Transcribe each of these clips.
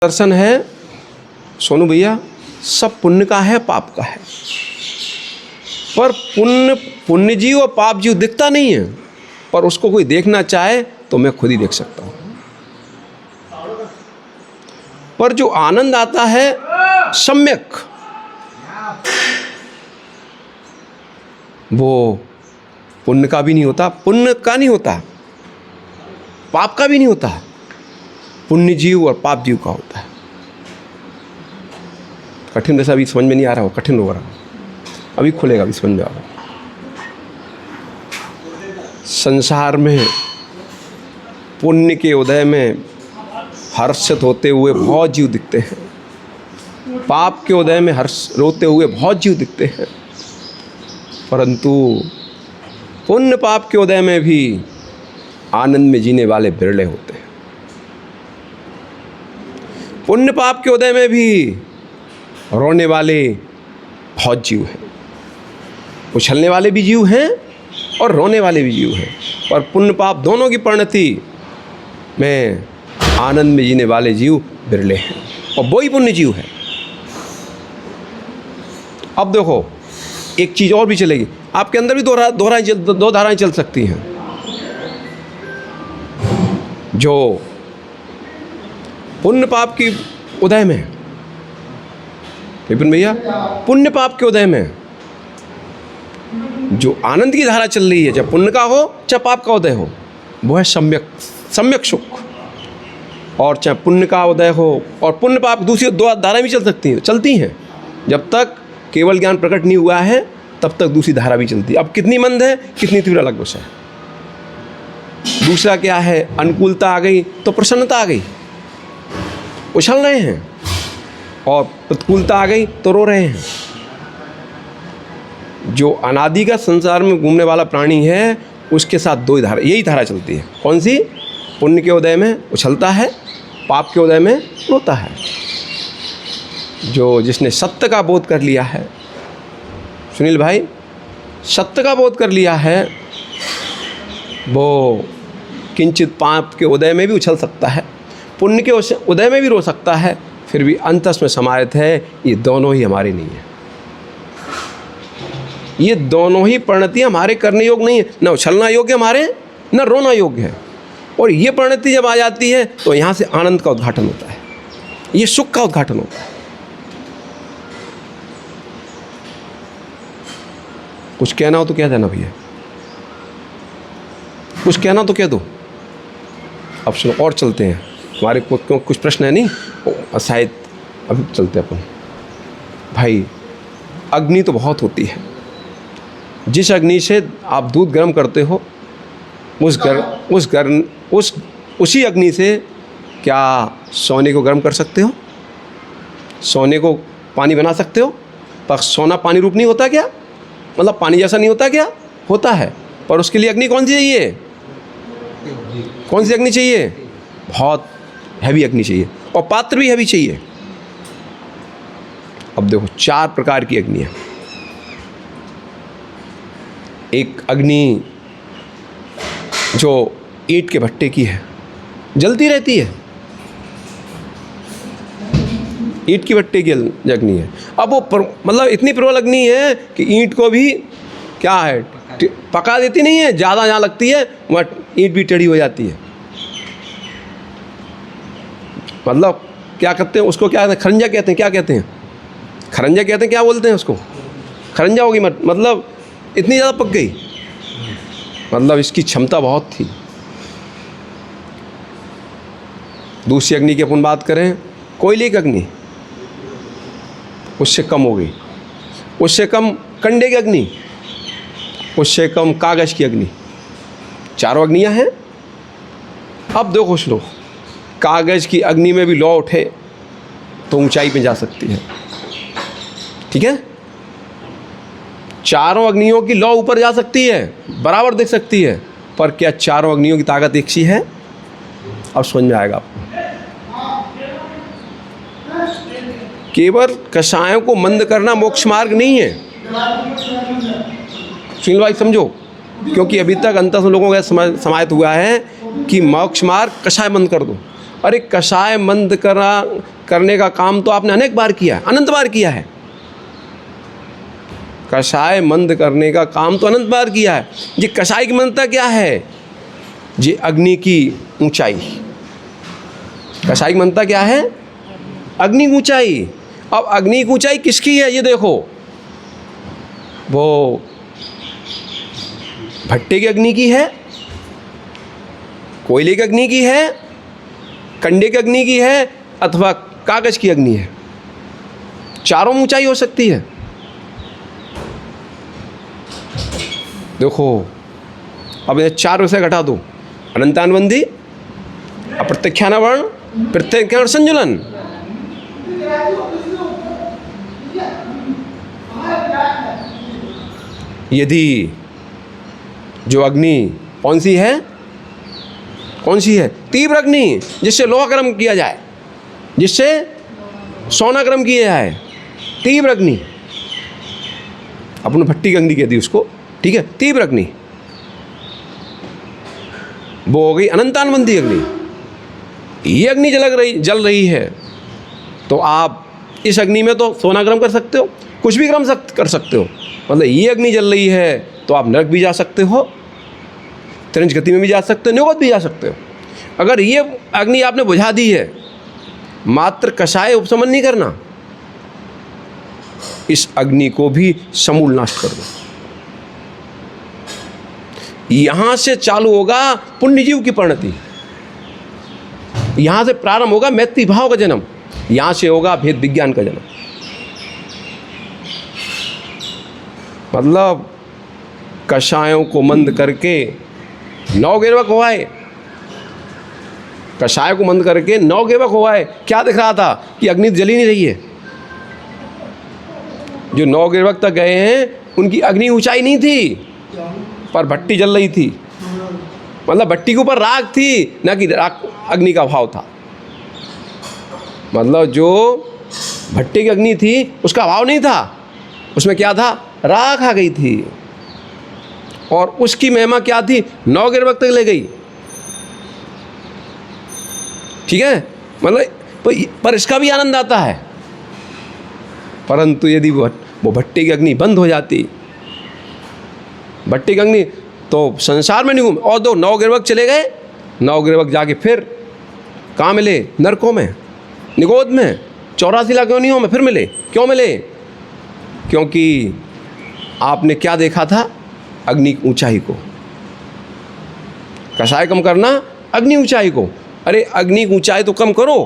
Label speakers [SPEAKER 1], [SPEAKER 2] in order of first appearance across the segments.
[SPEAKER 1] दर्शन है सोनू भैया, सब पुण्य का है पाप का है, पर पुण्य जीव और पाप जीव दिखता नहीं है, पर उसको कोई देखना चाहे तो मैं खुद ही देख सकता हूँ। पर जो आनंद आता है सम्यक, वो पुण्य का भी नहीं होता, पुण्य का नहीं होता, पाप का भी नहीं होता, पुण्य जीव और पाप जीव का होता है। कठिन जैसा अभी समझ में नहीं आ रहा हो, कठिन हो रहा, अभी खुलेगा, अभी समझ में आ रहा। संसार में पुण्य के उदय में हर्षित होते हुए बहुत जीव दिखते हैं, पाप के उदय में रोते हुए बहुत जीव दिखते हैं, परंतु पुण्य पाप के उदय में भी आनंद में जीने वाले बिरले होते हैं। पुण्य पाप के उदय में भी रोने वाले बहुत जीव हैं, उछलने वाले भी जीव हैं और रोने वाले भी जीव हैं, पर पुण्य पाप दोनों की परिणति में आनंद में जीने वाले जीव बिरले हैं, और वही पुण्य जीव है। अब देखो एक चीज़ और भी चलेगी, आपके अंदर भी दो धाराएं चल सकती हैं। जो पुण्य पाप की उदय में, विपिन भैया, पुण्य पाप के उदय में जो आनंद की धारा चल रही है, चाहे पुण्य का हो चाहे पाप का उदय हो, वो है सम्यक सुख। और चाहे पुण्य का उदय हो और पुण्य पाप, दूसरी दो धाराएं भी चलती हैं। जब तक केवल ज्ञान प्रकट नहीं हुआ है तब तक दूसरी धारा भी चलती है। अब कितनी मंद है, कितनी तीव्र, अलग विषय है। दूसरा क्या है, अनुकूलता आ गई तो प्रसन्नता आ गई, उछल रहे हैं, और प्रतिकूलता आ गई तो रो रहे हैं। जो अनादि का संसार में घूमने वाला प्राणी है, उसके साथ दो ही धारा, यही धारा चलती है। कौन सी? पुण्य के उदय में उछलता है, पाप के उदय में रोता है। जिसने सत्य का बोध कर लिया है, सुनील भाई, सत्य का बोध कर लिया है, वो किंचित पाप के उदय में भी उछल सकता है, पुण्य के उदय में भी रो सकता है, फिर भी अंतस में समाहित है ये दोनों ही हमारे नहीं है। ये दोनों ही परिणति हमारे करने योग्य नहीं है, न उछलना योग्य हमारे, न रोना योग्य है। और ये परिणति जब आ जाती है तो यहाँ से आनंद का उद्घाटन होता है, ये सुख का उद्घाटन होता है। कुछ कहना हो तो कह देना भैया, कुछ कहना तो कह दो। अब सुनो, और चलते हैं, हमारे कुछ प्रश्न है नहीं, शायद अभी चलते अपन। भाई अग्नि तो बहुत होती है, जिस अग्नि से आप दूध गर्म करते हो, उसी अग्नि से क्या सोने को गर्म कर सकते हो? सोने को पानी बना सकते हो? पर सोना पानी रूप नहीं होता क्या? मतलब पानी जैसा नहीं होता क्या? होता है, पर उसके लिए अग्नि कौन सी चाहिए? कौन सी अग्नि चाहिए? बहुत हैवी अग्नि चाहिए, और पात्र भी हैवी चाहिए। अब देखो 4 प्रकार की अग्नि है। एक अग्नि जो ईंट के भट्टे की है, जलती रहती है, ईंट की भट्टे की अग्नि है। अब वो मतलब इतनी प्रबल अग्नि है कि ईंट को भी क्या है, पका देती नहीं है, ज़्यादा जहाँ लगती है वहाँ ईंट भी टेढ़ी हो जाती है। मतलब क्या करते हैं उसको, क्या खरंजा कहते हैं, क्या कहते हैं? खरंजा कहते हैं, क्या बोलते हैं उसको? खरंजा होगी, मतलब इतनी ज़्यादा पक गई, मतलब इसकी क्षमता बहुत थी। दूसरी अग्नि की अपन बात करें, कोयले की अग्नि, उससे कम हो गई, उससे कम कंडे की अग्नि, उससे कम कागज़ की अग्नि। 4 अग्नियाँ हैं। अब देखो सुनो, कागज़ की अग्नि में भी लौ उठे तो ऊंचाई पे जा सकती है, ठीक है? 4 अग्नियों की लौ ऊपर जा सकती है, बराबर दिख सकती है, पर क्या 4 अग्नियों की ताकत एक सी है? अब समझ में आएगा आपको। केवल कषायों को मंद करना मोक्ष मार्ग नहीं है, सुनील भाई समझो, क्योंकि अभी तक अंतर लोगों का समाहित हुआ है कि मोक्ष मार्ग कषाय मंद कर दो। अरे कषाय मंद करने का काम तो आपने अनेक बार किया है, अनंत बार किया है। कषाय मंद करने का काम तो अनंत बार किया है। ये कषाय की मंदता क्या है? ये अग्नि की ऊंचाई। कषाय की मंदता क्या है? अग्नि की ऊंचाई। अब अग्नि की ऊंचाई किसकी है? ये देखो, वो भट्टे की अग्नि की है, कोयले की अग्नि की है, कंडे की अग्नि की है, अथवा कागज की अग्नि है। चारों में ऊंचाई हो सकती है। देखो, अब ये चार विषय घटा दो, अनंतानुबंधी, अप्रत्यख्यानावरण, प्रत्यख्यान संजुलन। यदि जो अग्नि कौन सी है? कौन सी है? तीव्र अग्नि, जिससे लोहा गर्म किया जाए, जिससे सोना गर्म किया जाए, तीव्र अग्नि। अपने भट्टी की अग्नि कह दी उसको, ठीक है, तीव्र अग्नि। वो हो गई अनंतानुबंधी अग्नि। ये अग्नि जल रही है तो आप इस अग्नि में तो सोना गर्म कर सकते हो, कुछ भी गर्म कर सकते हो। मतलब ये अग्नि जल रही है तो आप नरक भी जा सकते हो, त्रिंज गति में भी जा सकते हो, नियोगत भी जा सकते हो। अगर ये अग्नि आपने बुझा दी है, मात्र कषाय उपशमन नहीं करना, इस अग्नि को भी समूल नष्ट कर दो। यहां से चालू होगा पुण्यजीव की परिणति, यहां से प्रारंभ होगा मैत्री भाव का जन्म, यहां से होगा भेद विज्ञान का जन्म। मतलब कषायों को मंद करके नवगेवक हुआए, कषाय को मंद करके नवगेवक हुआए। क्या दिख रहा था? कि अग्नि जली नहीं रही है। जो नवगेवक तक गए हैं उनकी अग्नि ऊंचाई नहीं थी, पर भट्टी जल रही थी। मतलब भट्टी के ऊपर राख थी, ना कि अग्नि का भाव था। मतलब जो भट्टी की अग्नि थी उसका भाव नहीं था, उसमें क्या था? राख आ गई थी। और उसकी महिमा क्या थी? नवगेवक तक ले गई। ठीक है, मतलब पर इसका भी आनंद आता है। परंतु यदि वो भट्टी की अग्नि बंद हो जाती, भट्टी की अग्नि, तो संसार में नहीं घूम। और दो नवगेवक चले गए, नवगेवक जाके फिर कहाँ मिले? नरकों में, निगोद में, 84 लाख योनियों में फिर मिले। क्यों मिले? क्योंकि आपने क्या देखा था? अग्नि की ऊंचाई को। कषाय कम करना, अग्नि ऊंचाई को। अरे अग्नि की ऊंचाई तो कम करो,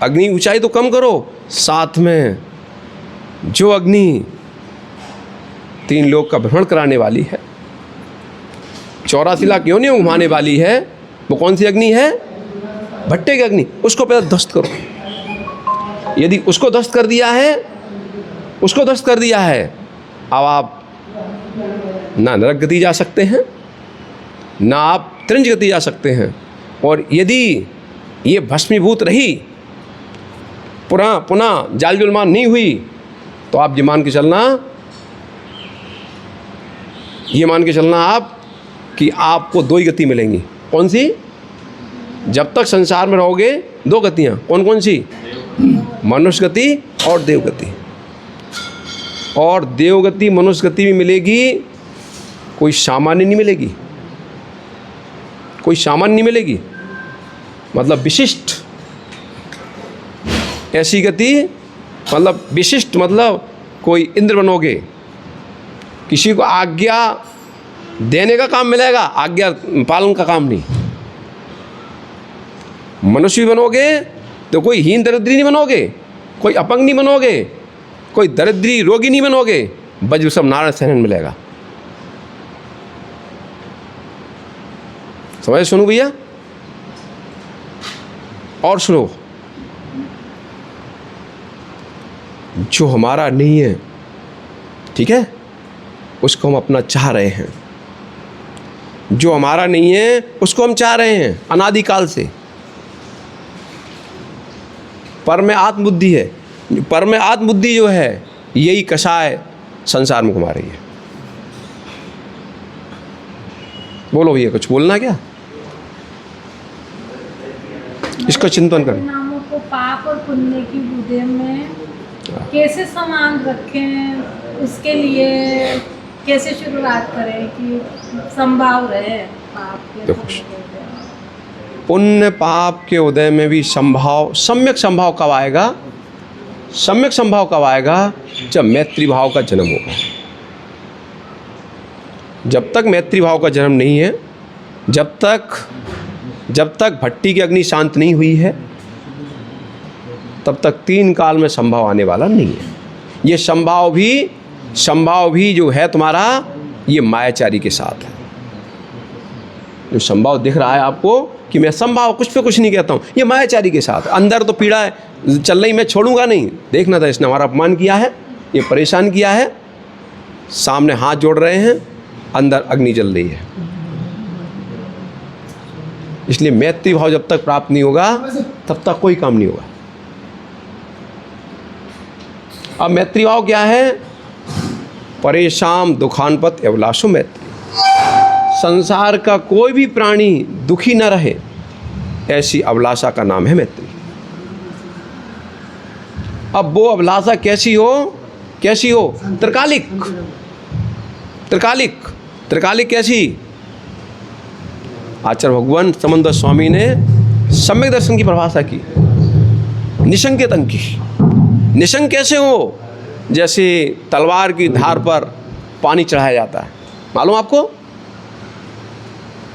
[SPEAKER 1] अग्नि ऊंचाई तो कम करो, साथ में जो अग्नि 3 लोक का भ्रमण कराने वाली है, 84 लाख योनियों घुमाने वाली है, वो कौन सी अग्नि है? भट्टे की अग्नि। उसको पहले ध्वस्त करो। यदि उसको ध्वस्त कर दिया है, उसको ध्वस्त कर दिया है, अब आप ना नरक गति जा सकते हैं, ना आप त्रिंज गति जा सकते हैं। और यदि ये भस्मीभूत रही, पुनः जाल जुलमान नहीं हुई, तो आप ये मान के चलना आप कि आपको 2 ही गति मिलेंगी। कौन सी? जब तक संसार में रहोगे 2 गतियाँ। कौन कौन सी? मनुष्य गति और देव गति। और देव गति, मनुष्य गति भी मिलेगी, कोई सामान्य नहीं मिलेगी, कोई सामान्य नहीं मिलेगी। मतलब विशिष्ट ऐसी गति, मतलब विशिष्ट, मतलब कोई इंद्र बनोगे, किसी को आज्ञा देने का काम मिलेगा, आज्ञा पालन का काम नहीं। मनुष्य भी बनोगे तो कोई हीन दरिद्री नहीं बनोगे, कोई अपंग नहीं बनोगे, कोई दरिद्री रोगी नहीं बनोगे, वज्र सब नारायण सहन मिलेगा। समझ? सुनो भैया, और सुनो, जो हमारा नहीं है, ठीक है, उसको हम अपना चाह रहे हैं। जो हमारा नहीं है उसको हम चाह रहे हैं अनादिकाल से। पर में आत्मबुद्धि है, पर में आत्मबुद्धि जो है, यही कषाय संसार में घुमा रही है। बोलो भैया, कुछ बोलना क्या? इसका चिंतन करें।
[SPEAKER 2] नामों को पाप और पुण्य की बुद्धि में कैसे समान रखें, उसके लिए कैसे शुरुआत करें कि संभाव रहे पाप के
[SPEAKER 1] देखो,
[SPEAKER 2] पुण्य के उदय में?
[SPEAKER 1] पुण्य पाप के उदय में भी संभाव, सम्यक संभाव कब आएगा? सम्यक संभाव कब आएगा? जब मैत्री भाव का जन्म होगा। जब तक मैत्री भाव का जन्म नहीं है, जब तक भट्टी की अग्नि शांत नहीं हुई है, तब तक 3 काल में संभाव आने वाला नहीं है। ये संभाव भी जो है तुम्हारा, ये मायाचारी के साथ है। जो संभाव दिख रहा है आपको कि मैं संभाव कुछ पे कुछ नहीं कहता हूँ, ये मायाचारी के साथ। अंदर तो पीड़ा है चल रही, मैं छोड़ूंगा नहीं। देखना था, इसने हमारा अपमान किया है, ये परेशान किया है, सामने हाथ जोड़ रहे हैं, अंदर अग्नि जल रही है। इसलिए मैत्री भाव जब तक प्राप्त नहीं होगा, तब तक कोई काम नहीं होगा। अब मैत्री भाव क्या है? परेशान दुखानपत अभिलाषो मैत्री। संसार का कोई भी प्राणी दुखी न रहे, ऐसी अभिलाषा का नाम है मैत्री। अब वो अभिलाषा कैसी हो? त्रिकालिक कैसी? आचार्य भगवान समंदर स्वामी ने सम्यक दर्शन की परिभाषा की, निशंकितन की। निशंक कैसे हो? जैसे तलवार की धार पर पानी चढ़ाया जाता है। मालूम आपको?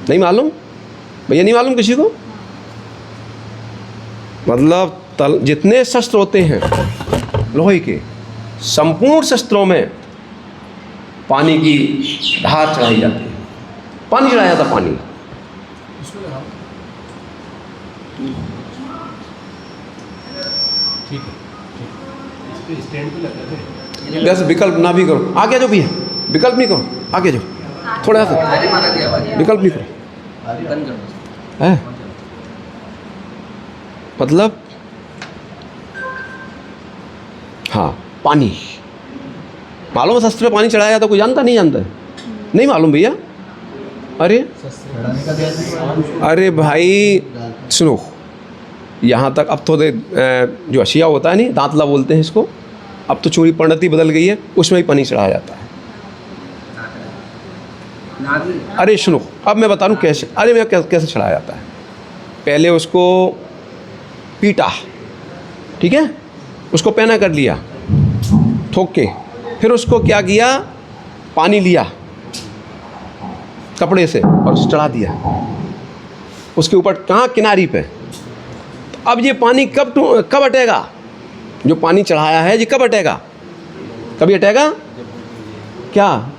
[SPEAKER 1] नहीं मालूम? भैया नहीं मालूम किसी को? मतलब जितने शस्त्र होते हैं लोहे के, संपूर्ण शस्त्रों में पानी की धार चढ़ाई जाती है। पानी चढ़ाया जाता, पानी। वैसे विकल्प ना भी करो, आगे जाओ भैया, विकल्प नहीं करो, आगे जाओ थोड़ा सा, विकल्प नहीं करो है। मतलब हाँ, पानी मालूम है? शस्त्र में पानी चढ़ाया जाता, कोई जानता नहीं जानता? नहीं मालूम भैया? अरे भाई सुनो, यहाँ तक अब तो जो अशिया होता है नहीं, दांतला बोलते हैं इसको, अब तो चूड़ी पद्धति बदल गई है, उसमें भी पानी चढ़ाया जाता है। अरे सुनो, अब मैं बता दूँ कैसे। अरे मैं कैसे चढ़ाया जाता है? पहले उसको पीटा, ठीक है, उसको पैना कर लिया ठोक के, फिर उसको क्या किया, पानी लिया कपड़े से और चढ़ा दिया उसके ऊपर, कहाँ? किनारी पे। अब ये पानी कब हटेगा? जो पानी चढ़ाया है ये कब हटेगा? कभी हटेगा क्या?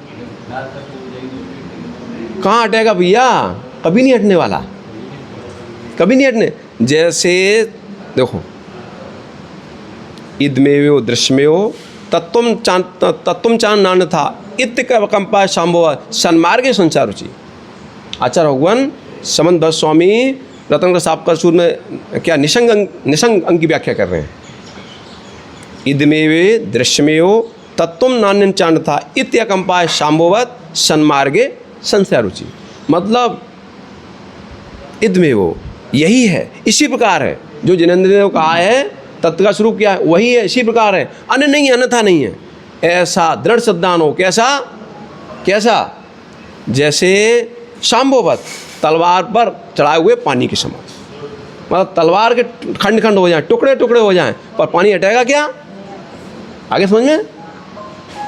[SPEAKER 1] कहाँ हटेगा भैया? कभी नहीं हटने वाला, कभी नहीं हटने। जैसे देखो, इदमेव दृश्यमेव तत्वम चान नान था इत्य कंपा शाम्भव सन्मार्गे संचार रुचि। आचार्य भगवान समंदर स्वामी रतन सापकर सूर में क्या निशंग अंग की व्याख्या कर रहे हैं। इदमेव दृश्यमेव तत्वम नान्यन चान था इत्य कंपा शाम्भवत सन्मार्गे संचार रुचि। मतलब इदमेव यही है, इसी प्रकार है। जो जिनेंद्र ने कहा है तत्व का स्वरूप क्या है, वही है, इसी प्रकार है, अन्य नहीं, अन्यथा नहीं है। ऐसा दृढ़ सिद्धांत हो। कैसा? जैसे शाम्भवत, तलवार पर चढ़ाए हुए पानी के समान। मतलब तलवार के खंड खंड हो जाएं, टुकड़े टुकड़े हो जाएं, पर पानी हटेगा क्या? आगे समझ में?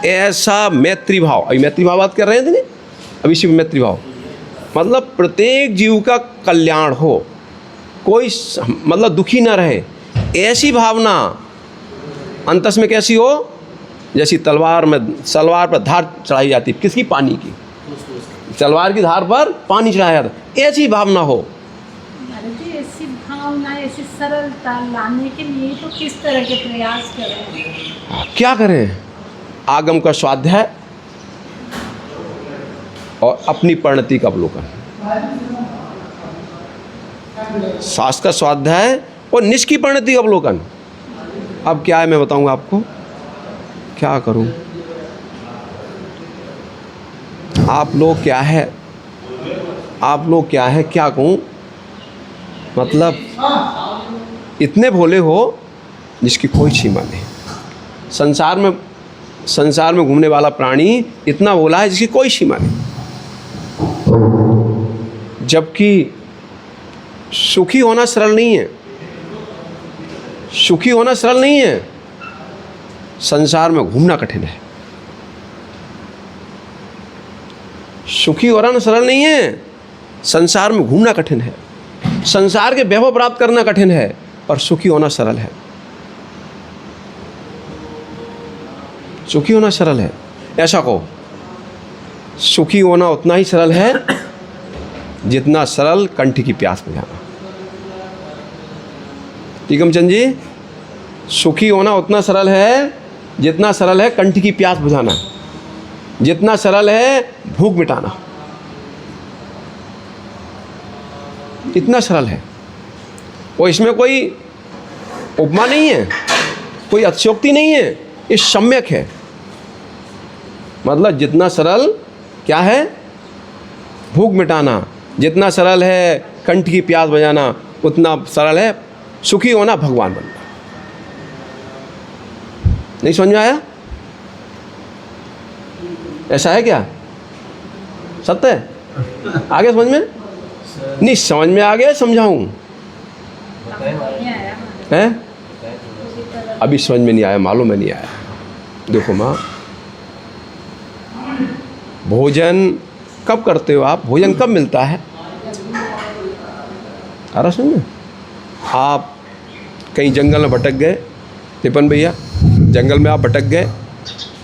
[SPEAKER 1] ऐसा मैत्री भाव, अभी मैत्री भाव बात कर रहे थे नहीं, अभी शिव मैत्री भाव मतलब प्रत्येक जीव का कल्याण हो, कोई मतलब दुखी ना रहे, ऐसी भावना अंतस में कैसी हो? जैसी तलवार पर धार चढ़ाई जाती, किसकी? पानी की। तलवार की धार पर पानी चढ़ाया जाता, ऐसी भावना हो।
[SPEAKER 2] ऐसी भावना, ऐसी सरलता लाने के लिए तो किस तरह के प्रयास करें?
[SPEAKER 1] क्या करें? आगम का स्वाध्याय और अपनी परिणति का अवलोकन। शास्त्र का स्वाध्याय और निष्की परिणति का अवलोकन। अब क्या है मैं बताऊंगा आपको, क्या करूं? आप लोग क्या है, क्या कहूं? मतलब इतने भोले हो जिसकी कोई सीमा नहीं। संसार में घूमने वाला प्राणी इतना भोला है जिसकी कोई सीमा नहीं। जबकि सुखी होना सरल नहीं है। सुखी होना सरल नहीं है, संसार में घूमना कठिन है। सुखी होना सरल नहीं है, संसार में घूमना कठिन है। संसार के वैभव प्राप्त करना कठिन है और सुखी होना सरल है। सुखी होना सरल है, ऐसा कहो। सुखी होना उतना ही सरल है जितना सरल कंठ की प्यास बुझाना। टीकमचंद जी, सुखी होना उतना सरल है जितना सरल है कंठ की प्यास बुझाना, जितना सरल है भूख मिटाना। इतना सरल है। और इसमें कोई उपमा नहीं है, कोई अतिशयोक्ति नहीं है, ये सम्यक है। मतलब जितना सरल क्या है, भूख मिटाना, जितना सरल है कंठ की प्यास बुझाना, उतना सरल है सुखी होना, भगवान बनना। नहीं समझ में आया? ऐसा है क्या? सत्य है? आगे समझ में नहीं? समझ में आ गया, समझाऊं? हैं? अभी समझ में नहीं आया, मालूम है नहीं आया। देखो माँ, भोजन कब करते हो आप? भोजन कब मिलता है? आ रहा समझ में? आप कहीं जंगल में भटक गए, तिपन भैया, जंगल में आप भटक गए,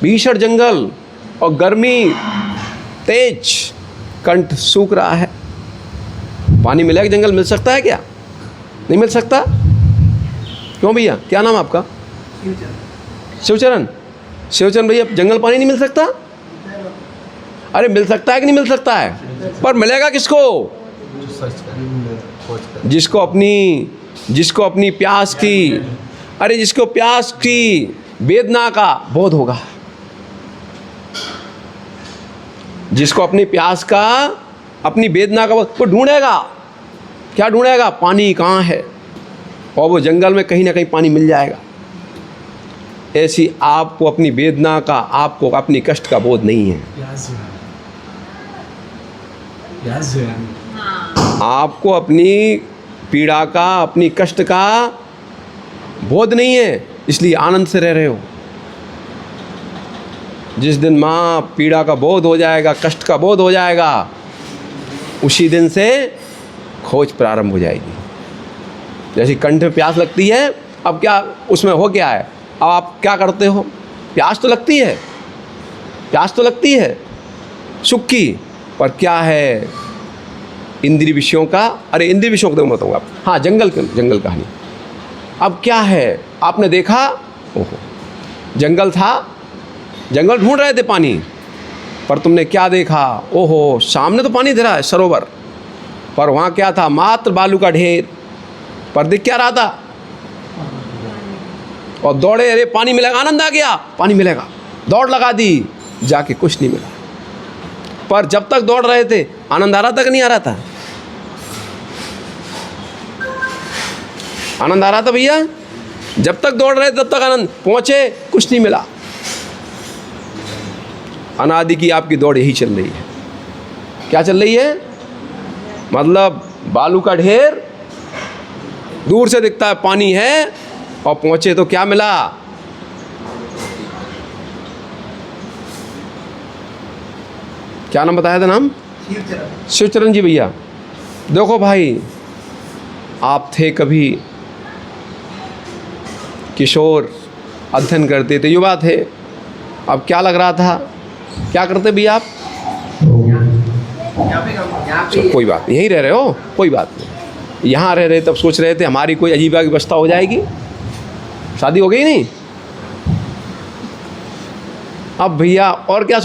[SPEAKER 1] भीषण जंगल और गर्मी तेज, कंठ सूख रहा है, पानी मिलेगा? जंगल मिल सकता है क्या? नहीं मिल सकता। क्यों भैया, क्या नाम आपका? शिवचरण। शिवचरण भैया, जंगल पानी नहीं मिल सकता? अरे मिल सकता है कि नहीं मिल सकता है? पर मिलेगा किसको? जिसको अपनी प्यास की, अरे जिसको प्यास की वेदना का बोध होगा, जिसको अपनी प्यास का, अपनी वेदना का बोध, वो ढूंढेगा। क्या ढूंढेगा? पानी कहाँ है, और वो जंगल में कहीं ना कहीं पानी मिल जाएगा। ऐसी आपको अपनी वेदना का, आपको अपनी कष्ट का बोध नहीं है। आपको अपनी पीड़ा का, अपनी कष्ट का बोध नहीं है, इसलिए आनंद से रह रहे हो। जिस दिन माँ पीड़ा का बोध हो जाएगा, कष्ट का बोध हो जाएगा, उसी दिन से खोज प्रारंभ हो जाएगी। जैसे कंठ में प्यास लगती है, अब क्या उसमें हो क्या है? अब आप क्या करते हो? प्यास तो लगती है, प्यास तो लगती है सुख की, पर क्या है? इंद्रिय विषयों का। अरे इंद्रिय विषयों को तो मैं बताऊँगा। हाँ, जंगल कहानी। अब क्या है? आपने देखा, ओहो जंगल था, जंगल ढूंढ रहे थे पानी, पर तुमने क्या देखा? ओहो सामने तो पानी दे रहा है, सरोवर, पर वहाँ क्या था? मात्र बालू का ढेर। पर दिख क्या रहा था? और दौड़े, अरे पानी मिलेगा, आनंद आ गया, पानी मिलेगा, दौड़ लगा दी, जाके कुछ नहीं मिला। पर जब तक दौड़ रहे थे आनंद आ रहा था कि नहीं आ रहा था? आनंद आ रहा था भैया। जब तक दौड़ रहे तब तक आनंद, पहुंचे कुछ नहीं मिला। अनादि की आपकी दौड़ यही चल रही है। क्या चल रही है? मतलब बालू का ढेर, दूर से दिखता है पानी है, और पहुंचे तो क्या मिला? क्या नाम बताया था? नाम शिवचरण जी भैया। देखो भाई, आप थे कभी किशोर, अध्ययन करते थे, युवा थे, अब क्या लग रहा था? क्या करते भैया आप? कोई बात नहीं, यहीं रह रहे हो, कोई बात नहीं। यहाँ रह रहे तब सोच रहे थे हमारी कोई अजीब व्यवस्था हो जाएगी, शादी हो गई नहीं। अब भैया और क्या